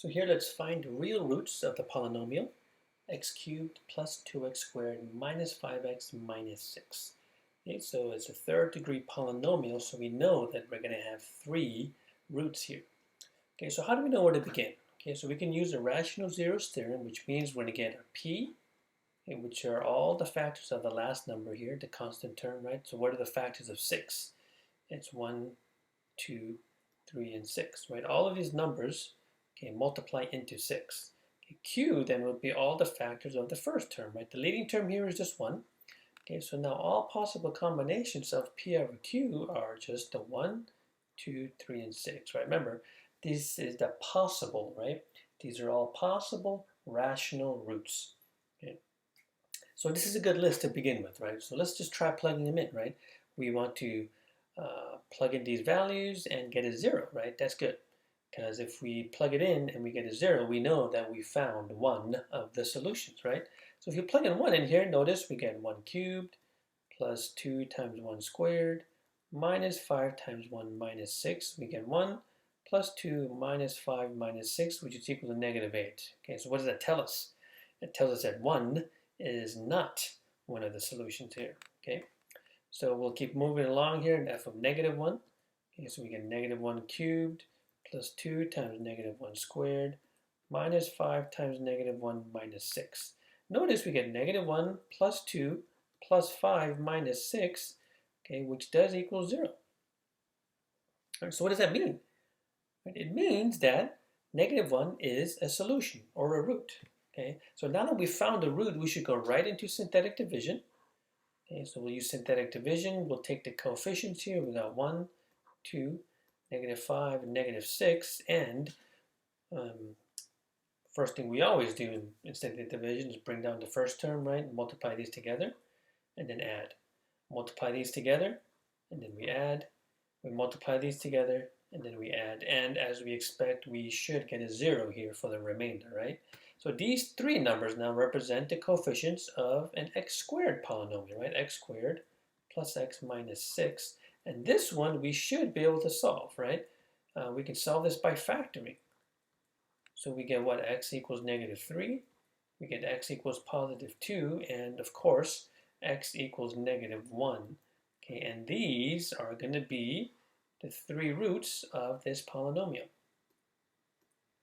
So here let's find real roots of the polynomial x cubed plus 2x squared minus 5x minus 6. Okay, so it's a third degree polynomial, so we know that we're going to have three roots here. Okay, so how do we know where to begin? Okay, so we can use the rational zeros theorem, which means we're going to get our p, okay, which are all the factors of the last number here, the constant term, right? So what are the factors of 6? It's 1, 2, 3, and 6, right? All of these numbers, okay, multiply into 6. Okay, q then would be all the factors of the first term, right? The leading term here is just 1. Okay, so now all possible combinations of p over q are just the 1, 2, 3, and 6, right? Remember, this is the possible, right? These are all possible rational roots. Okay. So this is a good list to begin with, right? So let's just try plugging them in, right? We want to plug in these values and get a 0, right? That's good. Because if we plug it in and we get a 0, we know that we found one of the solutions, right? So if you plug in 1 in here, notice we get 1 cubed plus 2 times 1 squared minus 5 times 1 minus 6. We get 1 plus 2 minus 5 minus 6, which is equal to negative 8. Okay, so what does that tell us? It tells us that 1 is not one of the solutions here. Okay, so we'll keep moving along here, and f of negative 1. Okay, so we get negative 1 cubed plus 2 times negative 1 squared minus 5 times negative 1 minus 6. Notice we get negative 1 plus 2 plus 5 minus 6, okay, which does equal 0. All right, so what does that mean? It means that negative 1 is a solution or a root. Okay, so now that we've found a root, we should go right into synthetic division. Okay, so we'll use synthetic division. We'll take the coefficients here. We got 1, 2, negative 5, and negative 6. And first thing we always do in synthetic division is bring down the first term, right? Multiply these together, and then add. Multiply these together, and then we add. We multiply these together, and then we add. And as we expect, we should get a 0 here for the remainder, right? So these three numbers now represent the coefficients of an x squared polynomial, right? X squared plus x minus 6. And this one we should be able to solve, right? We can solve this by factoring. So we get what? X equals negative 3. We get x equals positive 2. And of course, x equals negative 1. Okay, and these are going to be the three roots of this polynomial.